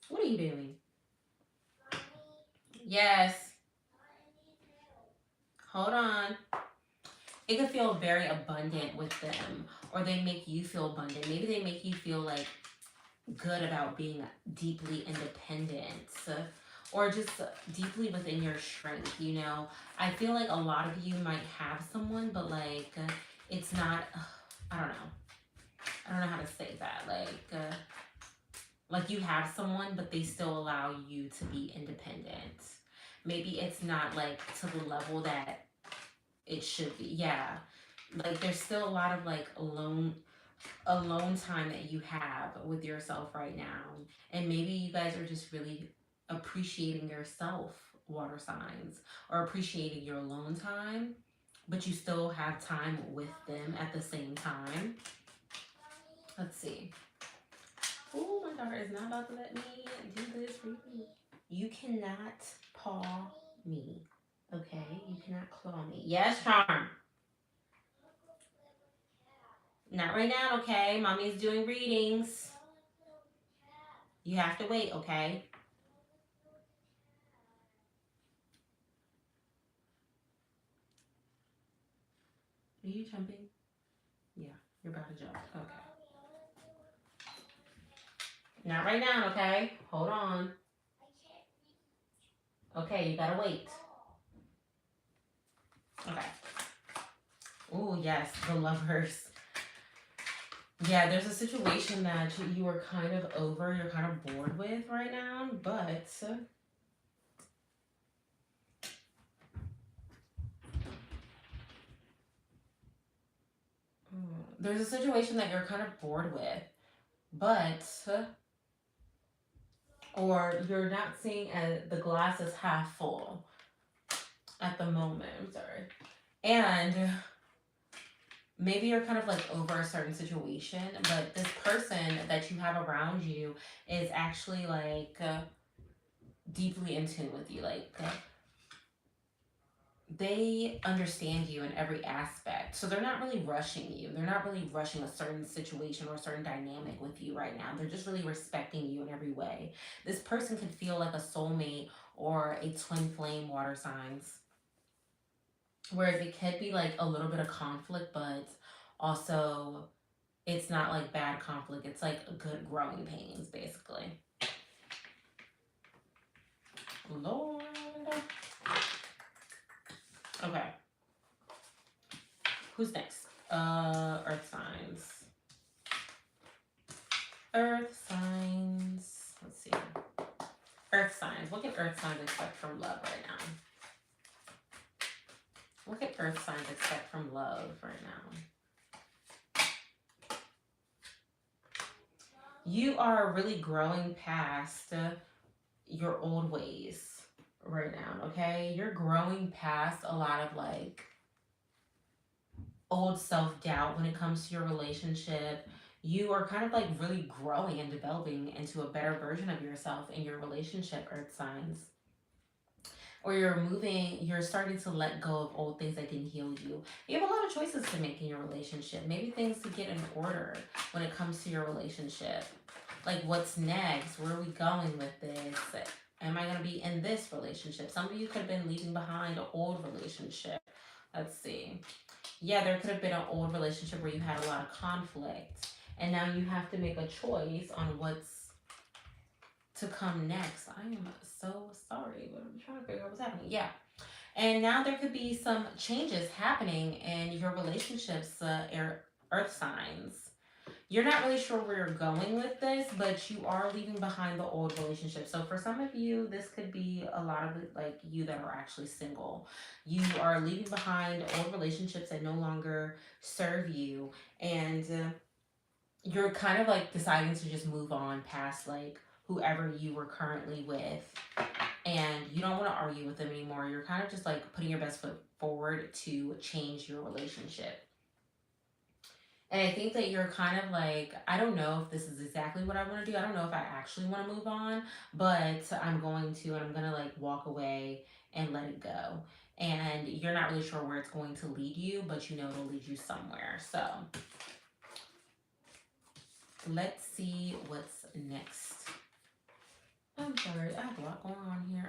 What are you doing? Yes. Hold on. It could feel very abundant with them, or they make you feel abundant. Maybe they make you feel like good about being deeply independent, or just deeply within your strength. I feel like a lot of you might have someone, but like it's not. I don't know. I don't know how to say that. Like you have someone, but they still allow you to be independent. Maybe it's not like to the level that it should be. Yeah. Like there's still a lot of like alone time that you have with yourself right now. And maybe you guys are just really appreciating yourself, water signs, or appreciating your alone time, but you still have time with them at the same time. Let's see. Oh, my daughter is not about to let me do this for you. You cannot paw me. Okay? You cannot claw me. Yes, Charm. Not right now, okay? Mommy's doing readings. You have to wait, okay? Are you jumping? Yeah, you're about to jump. Okay. Not right now, okay? Hold on. Okay, you gotta wait. Okay. Oh, yes, the lovers. Yeah, there's a situation that you are kind of over, you're kind of bored with right now, but there's a situation that you're kind of bored with, but or you're not seeing the glass is half full at the moment. I'm sorry. And maybe you're kind of like over a certain situation, but this person that you have around you is actually like deeply in tune with you. Like they understand you in every aspect. So they're not really rushing you. They're not really rushing a certain situation or a certain dynamic with you right now. They're just really respecting you in every way. This person could feel like a soulmate or a twin flame water signs. Whereas it could be like a little bit of conflict, but also it's not like bad conflict. It's like good growing pains, basically. Lord. Okay. Who's next? Earth signs. Earth signs. Let's see. Earth signs. What can Earth signs expect from love right now? What can Earth signs expect from love right now? You are really growing past your old ways right now, okay? You're growing past a lot of like old self doubt when it comes to your relationship. You are kind of like really growing and developing into a better version of yourself in your relationship, Earth signs. Or you're starting to let go of old things that didn't heal you. You have a lot of choices to make in your relationship. Maybe things to get in order when it comes to your relationship. Like, what's next? Where are we going with this? Am I going to be in this relationship? Some of you could have been leaving behind an old relationship. Let's see. Yeah, there could have been an old relationship where you had a lot of conflict. And now you have to make a choice on what's to come next. I am so sorry, but I'm trying to figure out what's happening. Yeah. And now there could be some changes happening in your relationships, earth signs. You're not really sure where you're going with this, but you are leaving behind the old relationship. So for some of you, this could be a lot of like you that are actually single. You are leaving behind old relationships that no longer serve you, and you're kind of like deciding to just move on past like whoever you were currently with, and you don't want to argue with them anymore. You're kind of just like putting your best foot forward to change your relationship. And I think that you're kind of like, I don't know if this is exactly what I want to do. I don't know if I actually want to move on, but I'm going to, and I'm going to like walk away and let it go. And you're not really sure where it's going to lead you, but you know it'll lead you somewhere. So let's see what's next. I'm sorry, I have a lot going on here.